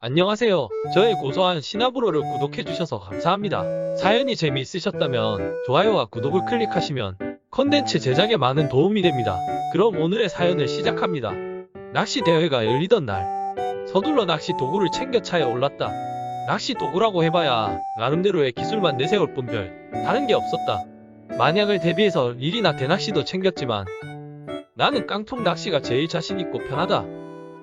안녕하세요. 저의 고소한 시나브로를 구독해주셔서 감사합니다. 사연이 재미있으셨다면 좋아요와 구독을 클릭하시면 컨텐츠 제작에 많은 도움이 됩니다. 그럼 오늘의 사연을 시작합니다. 낚시 대회가 열리던 날, 서둘러 낚시 도구를 챙겨 차에 올랐다. 낚시 도구라고 해봐야 나름대로의 기술만 내세울 뿐 별 다른 게 없었다. 만약을 대비해서 릴이나 대낚시도 챙겼지만 나는 깡통 낚시가 제일 자신있고 편하다.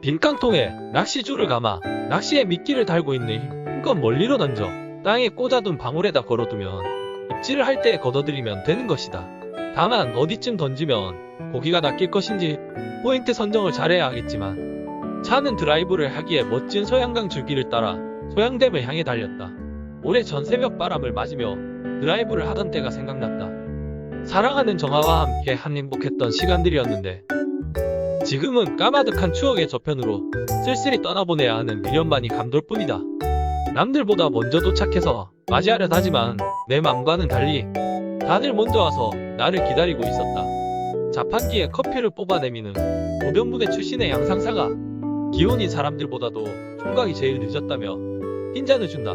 빈 깡통에 낚시줄을 감아 낚시에 미끼를 달고 있는 힘껏 멀리로 던져 땅에 꽂아둔 방울에다 걸어두면 입질을 할 때 걷어들이면 되는 것이다. 다만 어디쯤 던지면 고기가 낚일 것인지 포인트 선정을 잘해야 하겠지만 차는 드라이브를 하기에 멋진 소양강 줄기를 따라 소양댐을 향해 달렸다. 오래전 새벽 바람을 맞으며 드라이브를 하던 때가 생각났다. 사랑하는 정아와 함께 한 행복했던 시간들이었는데 지금은 까마득한 추억의 저편으로 쓸쓸히 떠나보내야 하는 미련만이 감돌 뿐이다. 남들보다 먼저 도착해서 맞이하려 하지만 내 맘과는 달리 다들 먼저 와서 나를 기다리고 있었다. 자판기에 커피를 뽑아내미는 보병부대 출신의 양상사가 기혼인 사람들보다도 총각이 제일 늦었다며 흰잔을 준다.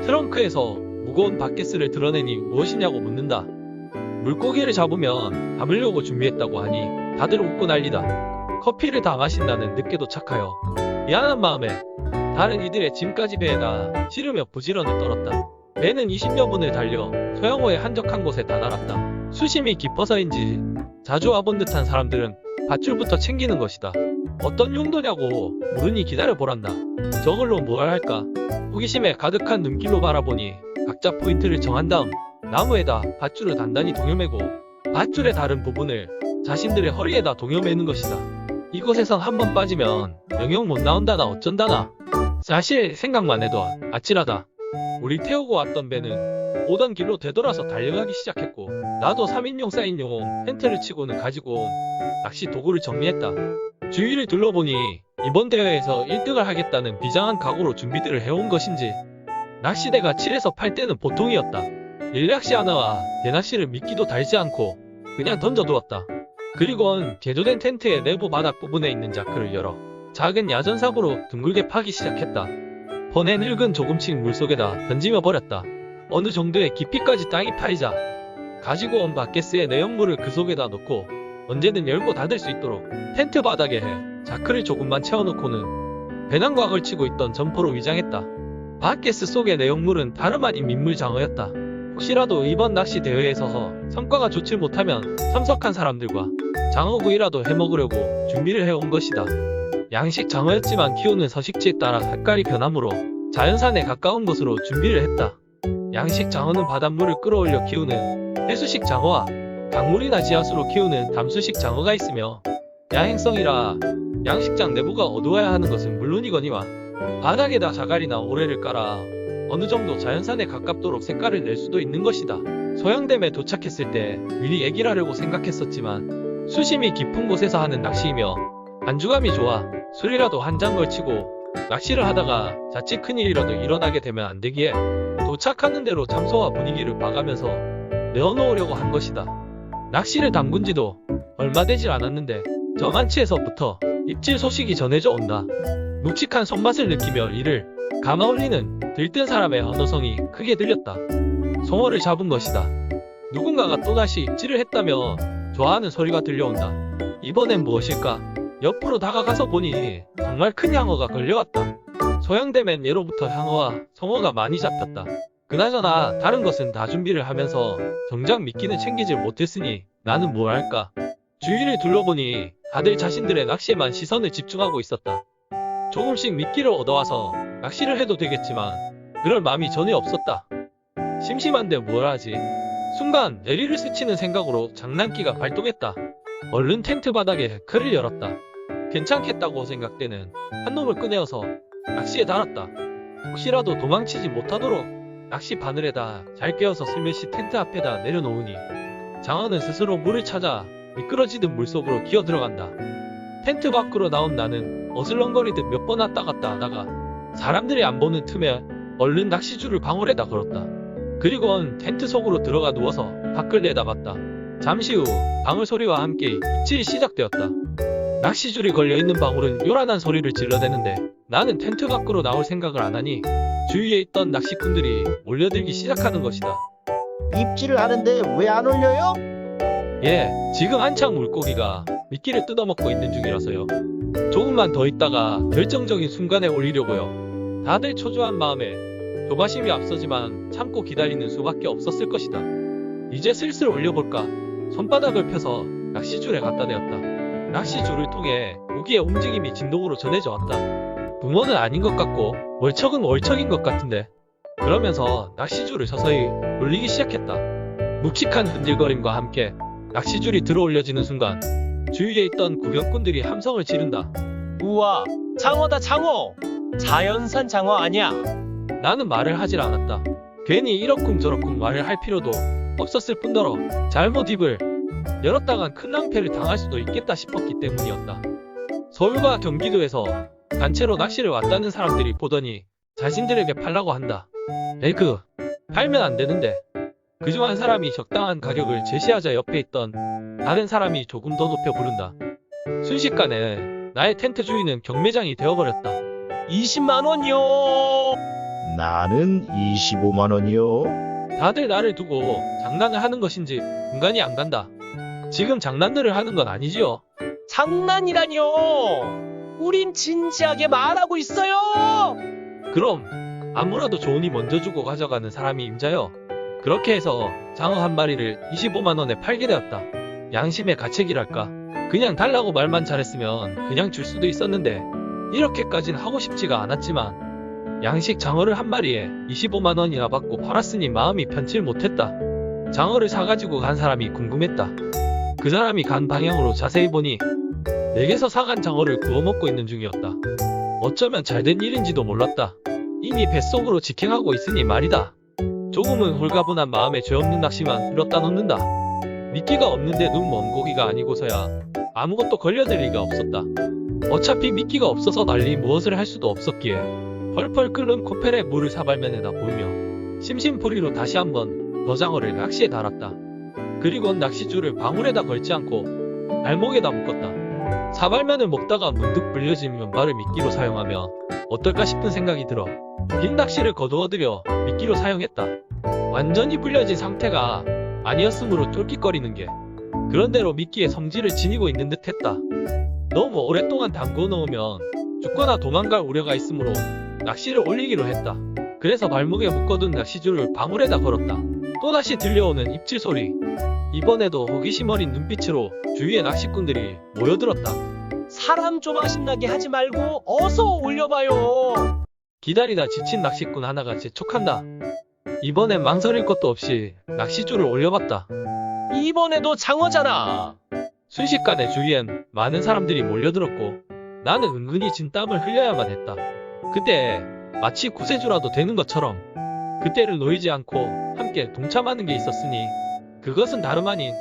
트렁크에서 무거운 바켓을 드러내니 무엇이냐고 묻는다. 물고기를 잡으면 담으려고 준비했다고 하니 다들 웃고 난리다. 커피를 다 마신 나는 늦게 도착하여 미안한 마음에 다른 이들의 짐까지 배에다 실으며 부지런히 떨었다. 배는 20여 분을 달려 소양호의 한적한 곳에 다다랐다. 수심이 깊어서인지 자주 와본 듯한 사람들은 밧줄부터 챙기는 것이다. 어떤 용도냐고 물으니 기다려보란다. 저걸로 뭘 할까? 호기심에 가득한 눈길로 바라보니 각자 포인트를 정한 다음 나무에다 밧줄을 단단히 동여매고 밧줄의 다른 부분을 자신들의 허리에다 동여매는 것이다. 이곳에선 한번 빠지면 영영 못 나온다나 어쩐다나. 사실 생각만 해도 아찔하다. 우리 태우고 왔던 배는 오던 길로 되돌아서 달려가기 시작했고 나도 3인용 4인용 텐트를 치고는 가지고 온 낚시 도구를 정리했다. 주위를 둘러보니 이번 대회에서 1등을 하겠다는 비장한 각오로 준비들을 해온 것인지 낚시대가 7에서 8대는 보통이었다. 일낚시 하나와 대낚시를 미끼도 달지 않고 그냥 던져두었다. 그리고는 개조된 텐트의 내부 바닥 부분에 있는 자크를 열어 작은 야전삽으로 둥글게 파기 시작했다. 퍼낸 흙은 조금씩 물속에다 던지며 버렸다. 어느 정도의 깊이까지 땅이 파이자 가지고 온 바켓스의 내용물을 그 속에다 넣고 언제든 열고 닫을 수 있도록 텐트 바닥에 자크를 조금만 채워놓고는 배낭과 걸치고 있던 점퍼로 위장했다. 바켓스 속의 내용물은 다름 아닌 민물장어였다. 혹시라도 이번 낚시 대회에서 성과가 좋지 못하면 참석한 사람들과 장어구이라도 해먹으려고 준비를 해온 것이다. 양식 장어였지만 키우는 서식지에 따라 색깔이 변하므로 자연산에 가까운 곳으로 준비를 했다. 양식 장어는 바닷물을 끌어올려 키우는 해수식 장어와 강물이나 지하수로 키우는 담수식 장어가 있으며 야행성이라 양식장 내부가 어두워야 하는 것은 물론이거니와 바닥에다 자갈이나 오래를 깔아 어느 정도 자연산에 가깝도록 색깔을 낼 수도 있는 것이다. 소양댐에 도착했을 때 미리 얘기를 하려고 생각했었지만 수심이 깊은 곳에서 하는 낚시이며 안주감이 좋아 술이라도 한 잔 걸치고 낚시를 하다가 자칫 큰일이라도 일어나게 되면 안 되기에 도착하는 대로 장소와 분위기를 봐가면서 내어놓으려고 한 것이다. 낚시를 담근 지도 얼마 되질 않았는데 저만치에서부터 입질 소식이 전해져 온다. 묵직한 손맛을 느끼며 이를 감아올리는 들뜬 사람의 언어성이 크게 들렸다. 송어를 잡은 것이다. 누군가가 또다시 입질을 했다며 좋아하는 소리가 들려온다. 이번엔 무엇일까? 옆으로 다가가서 보니 정말 큰 향어가 걸려왔다. 소양댐엔 예로부터 향어와 송어가 많이 잡혔다. 그나저나 다른 것은 다 준비를 하면서 정작 미끼는 챙기질 못했으니 나는 뭘 할까? 주위를 둘러보니 다들 자신들의 낚시에만 시선을 집중하고 있었다. 조금씩 미끼를 얻어와서 낚시를 해도 되겠지만 그럴 마음이 전혀 없었다. 심심한데 뭘 하지? 순간 내리를 스치는 생각으로 장난기가 발동했다. 얼른 텐트 바닥에 클을 열었다. 괜찮겠다고 생각되는 한 놈을 꺼내어서 낚시에 달았다. 혹시라도 도망치지 못하도록 낚시 바늘에다 잘 꿰어서 슬며시 텐트 앞에다 내려놓으니 장어는 스스로 물을 찾아 미끄러지듯 물속으로 기어 들어간다. 텐트 밖으로 나온 나는 어슬렁거리듯 몇 번 왔다 갔다 하다가 사람들이 안 보는 틈에 얼른 낚시줄을 방울에다 걸었다. 그리고는 텐트 속으로 들어가 누워서 밖을 내다봤다. 잠시 후 방울 소리와 함께 입질이 시작되었다. 낚시줄이 걸려있는 방울은 요란한 소리를 질러대는데 나는 텐트 밖으로 나올 생각을 안 하니 주위에 있던 낚시꾼들이 몰려들기 시작하는 것이다. 입질을 하는데 왜 안 올려요? 예, 지금 한창 물고기가 미끼를 뜯어먹고 있는 중이라서요. 조금만 더 있다가 결정적인 순간에 올리려고요. 다들 초조한 마음에 조바심이 앞서지만 참고 기다리는 수밖에 없었을 것이다. 이제 슬슬 올려볼까? 손바닥을 펴서 낚시줄에 갖다 대었다. 낚시줄을 통해 고기의 움직임이 진동으로 전해져 왔다. 붕어는 아닌 것 같고 월척은 월척인 것 같은데. 그러면서 낚시줄을 서서히 올리기 시작했다. 묵직한 흔들거림과 함께 낚시줄이 들어 올려지는 순간 주위에 있던 구경꾼들이 함성을 지른다. 우와, 장어다 장어! 자연산 장어 아니야? 나는 말을 하질 않았다. 괜히 이러쿵저러쿵 말을 할 필요도 없었을 뿐더러 잘못 입을 열었다간 큰 낭패를 당할 수도 있겠다 싶었기 때문이었다. 서울과 경기도에서 단체로 낚시를 왔다는 사람들이 보더니 자신들에게 팔라고 한다. 에그, 팔면 안 되는데. 그중 한 사람이 적당한 가격을 제시하자 옆에 있던 다른 사람이 조금 더 높여 부른다. 순식간에 나의 텐트 주인은 경매장이 되어버렸다. 20만 원이요! 나는 25만 원이요. 다들 나를 두고 장난을 하는 것인지 공간이 안 간다. 지금 장난들을 하는 건 아니지요? 장난이라뇨! 우린 진지하게 말하고 있어요! 그럼 아무라도 좋으니 먼저 주고 가져가는 사람이 임자요. 그렇게 해서 장어 한 마리를 25만 원에 팔게 되었다. 양심의 가책이랄까. 그냥 달라고 말만 잘했으면 그냥 줄 수도 있었는데 이렇게까진 하고 싶지가 않았지만 양식 장어를 한 마리에 25만 원이나 받고 팔았으니 마음이 편칠 못했다. 장어를 사가지고 간 사람이 궁금했다. 그 사람이 간 방향으로 자세히 보니 내게서 사간 장어를 구워 먹고 있는 중이었다. 어쩌면 잘된 일인지도 몰랐다. 이미 뱃속으로 직행하고 있으니 말이다. 조금은 홀가분한 마음에 죄 없는 낚시만 들었다 놓는다. 미끼가 없는데 눈 먼 고기가 아니고서야 아무것도 걸려들 리가 없었다. 어차피 미끼가 없어서 달리 무엇을 할 수도 없었기에 펄펄 끓는 코펠에 물을 사발면에다 부으며 심심풀이로 다시 한번 더 장어를 낚시에 달았다. 그리곤 낚시줄을 방울에다 걸지 않고 발목에다 묶었다. 사발면을 먹다가 문득 불려진 면발을 미끼로 사용하며 어떨까 싶은 생각이 들어 긴 낚시를 거두어들여 미끼로 사용했다. 완전히 불려진 상태가 아니었으므로 쫄깃거리는 게 그런대로 미끼의 성질을 지니고 있는 듯 했다. 너무 오랫동안 담궈 놓으면 죽거나 도망갈 우려가 있으므로 낚시를 올리기로 했다. 그래서 발목에 묶어둔 낚시줄을 방울에다 걸었다. 또다시 들려오는 입질 소리. 이번에도 호기심 어린 눈빛으로 주위의 낚시꾼들이 모여들었다. 사람 좀 아신나게 하지 말고 어서 올려봐요! 기다리다 지친 낚시꾼 하나가 재촉한다. 이번엔 망설일 것도 없이 낚시줄을 올려봤다. 이번에도 장어잖아! 순식간에 주위엔 많은 사람들이 몰려들었고 나는 은근히 진땀을 흘려야만 했다. 그때 마치 구세주라도 되는 것처럼 그때를 놓이지 않고 함께 동참하는 게 있었으니 그것은 다름 아닌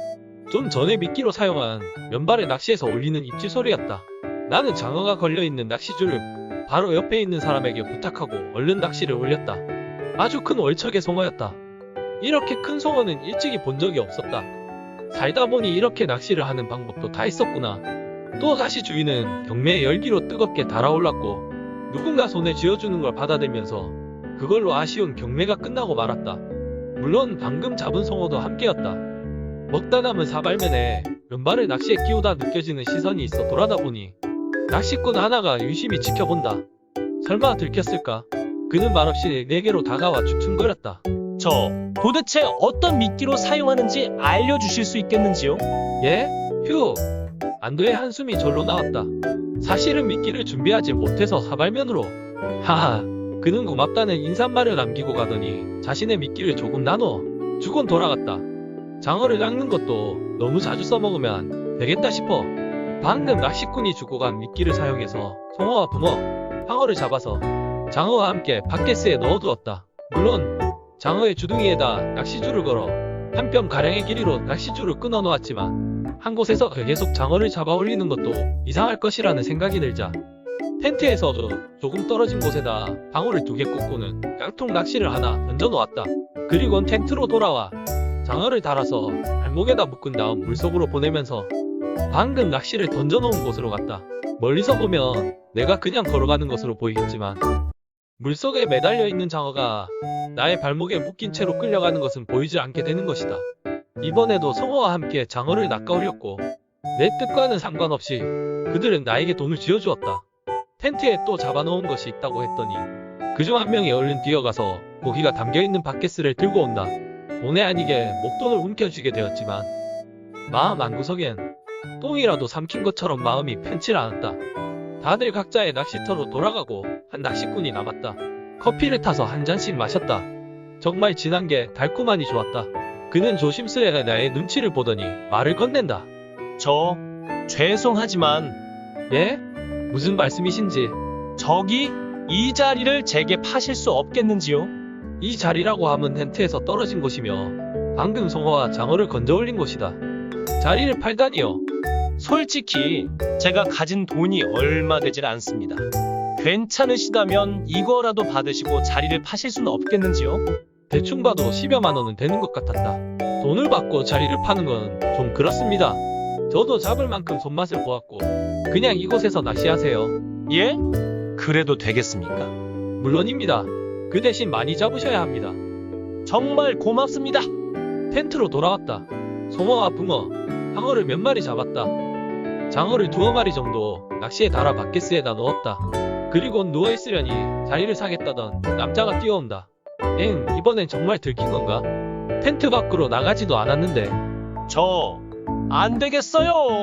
좀 전에 미끼로 사용한 면발의 낚시에서 올리는 입질 소리였다. 나는 장어가 걸려있는 낚시줄을 바로 옆에 있는 사람에게 부탁하고 얼른 낚시를 올렸다. 아주 큰 월척의 송어였다. 이렇게 큰 송어는 일찍이 본 적이 없었다. 살다 보니 이렇게 낚시를 하는 방법도 다 있었구나. 또 다시 주위는 경매의 열기로 뜨겁게 달아올랐고 누군가 손에 쥐어주는 걸 받아들면서 그걸로 아쉬운 경매가 끝나고 말았다. 물론 방금 잡은 송어도 함께였다. 먹다 남은 사발면에 면발을 낚시에 끼우다 느껴지는 시선이 있어 돌아다 보니 낚시꾼 하나가 유심히 지켜본다. 설마 들켰을까? 그는 말없이 내게로 다가와 주춤거렸다. 저 도대체 어떤 미끼로 사용하는지 알려주실 수 있겠는지요? 예? 휴! 안도의 한숨이 절로 나왔다. 사실은 미끼를 준비하지 못해서 사발면으로. 하하. 그는 고맙다는 인사말을 남기고 가더니 자신의 미끼를 조금 나눠 주곤 돌아갔다. 장어를 낚는 것도 너무 자주 써먹으면 되겠다 싶어 방금 낚시꾼이 주고 간 미끼를 사용해서 송어와 붕어, 황어를 잡아서 장어와 함께 바켓스에 넣어두었다. 물론 장어의 주둥이에다 낚시줄을 걸어 한 뼘 가량의 길이로 낚시줄을 끊어 놓았지만 한 곳에서 계속 장어를 잡아 올리는 것도 이상할 것이라는 생각이 들자 텐트에서 조금 떨어진 곳에다 방울을 2개 꽂고는 깡통 낚시를 하나 던져 놓았다. 그리곤 텐트로 돌아와 장어를 달아서 발목에다 묶은 다음 물속으로 보내면서 방금 낚시를 던져놓은 곳으로 갔다. 멀리서 보면 내가 그냥 걸어가는 것으로 보이겠지만 물속에 매달려 있는 장어가 나의 발목에 묶인 채로 끌려가는 것은 보이지 않게 되는 것이다. 이번에도 성호와 함께 장어를 낚아올렸고 내 뜻과는 상관없이 그들은 나에게 돈을 쥐어주었다. 텐트에 또 잡아놓은 것이 있다고 했더니 그중 한 명이 얼른 뛰어가서 고기가 담겨있는 바켓을 들고 온다. 본의 아니게 목돈을 움켜쥐게 되었지만 마음 한구석엔 똥이라도 삼킨 것처럼 마음이 편치 않았다. 다들 각자의 낚시터로 돌아가고 한 낚시꾼이 남았다. 커피를 타서 한 잔씩 마셨다. 정말 진한 게 달콤하니 좋았다. 그는 조심스레 나의 눈치를 보더니 말을 건넨다. 저 죄송하지만 예? 무슨 말씀이신지. 저기 이 자리를 제게 파실 수 없겠는지요? 이 자리라고 하면 텐트에서 떨어진 곳이며 방금 송어와 장어를 건져 올린 곳이다. 자리를 팔다니요. 솔직히 제가 가진 돈이 얼마 되질 않습니다. 괜찮으시다면 이거라도 받으시고 자리를 파실 수는 없겠는지요? 대충 봐도 10여만 원은 되는 것 같았다. 돈을 받고 자리를 파는 건 좀 그렇습니다. 저도 잡을 만큼 손맛을 보았고 그냥 이곳에서 낚시하세요. 예? 그래도 되겠습니까? 물론입니다. 그 대신 많이 잡으셔야 합니다. 정말 고맙습니다. 텐트로 돌아왔다. 송어와 붕어, 상어를 몇 마리 잡았다. 장어를 2마리 정도 낚시에 달아 바켓스에다 넣었다. 그리고 누워있으려니 자리를 사겠다던 남자가 뛰어온다. 엥, 이번엔 정말 들킨 건가? 텐트 밖으로 나가지도 않았는데. 저 안 되겠어요.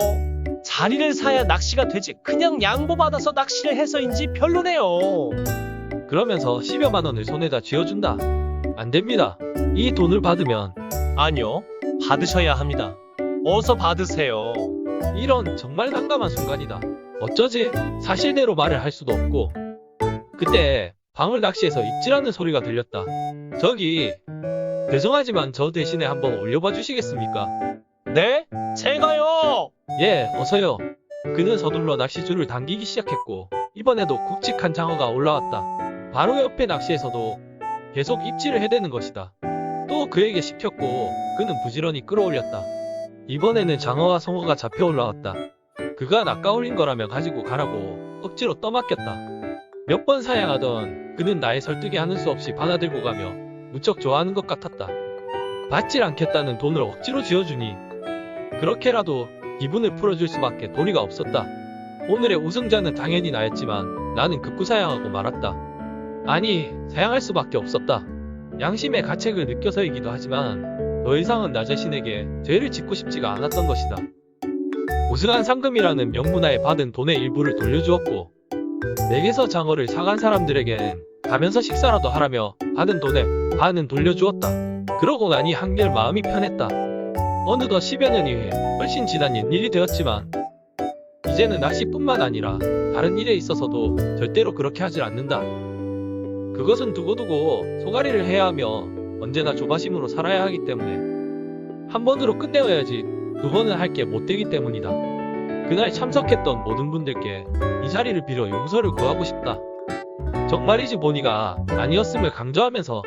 자리를 사야 낚시가 되지. 그냥 양보받아서 낚시를 해서인지 별로네요. 그러면서 10여만 원을 손에다 쥐어준다. 안 됩니다. 이 돈을 받으면. 아니요, 받으셔야 합니다. 어서 받으세요. 이런 정말 난감한 순간이다. 어쩌지? 사실대로 말을 할 수도 없고. 그때 방울 낚시에서 입질하는 소리가 들렸다. 저기, 죄송하지만 저 대신에 한번 올려봐 주시겠습니까? 네? 제가요. 예, 어서요. 그는 서둘러 낚시줄을 당기기 시작했고 이번에도 굵직한 장어가 올라왔다. 바로 옆에 낚시에서도 계속 입질을 해대는 것이다. 또 그에게 씹혔고 그는 부지런히 끌어올렸다. 이번에는 장어와 송어가 잡혀 올라왔다. 그가 낚아올린 거라며 가지고 가라고 억지로 떠맡겼다. 몇 번 사양하던 그는 나의 설득에 하는 수 없이 받아들고 가며 무척 좋아하는 것 같았다. 받질 않겠다는 돈을 억지로 쥐어주니 그렇게라도 기분을 풀어줄 수밖에 도리가 없었다. 오늘의 우승자는 당연히 나였지만 나는 급구 사양하고 말았다. 아니, 사양할 수밖에 없었다. 양심의 가책을 느껴서이기도 하지만 더 이상은 나 자신에게 죄를 짓고 싶지가 않았던 것이다. 우승한 상금이라는 명분하에 받은 돈의 일부를 돌려주었고 내게서 장어를 사간 사람들에겐 가면서 식사라도 하라며 받은 돈의 반은 돌려주었다. 그러고 나니 한결 마음이 편했다. 어느덧 10여 년이 후에 훨씬 지난 옛일이 되었지만 이제는 낚시뿐만 아니라 다른 일에 있어서도 절대로 그렇게 하질 않는다. 그것은 두고두고 소가리를 해야 하며 언제나 조바심으로 살아야 하기 때문에 한 번으로 끝내어야지 2번은 할 게 못되기 때문이다. 그날 참석했던 모든 분들께 이 자리를 빌어 용서를 구하고 싶다. 정말이지 보니가 아니었음을 강조하면서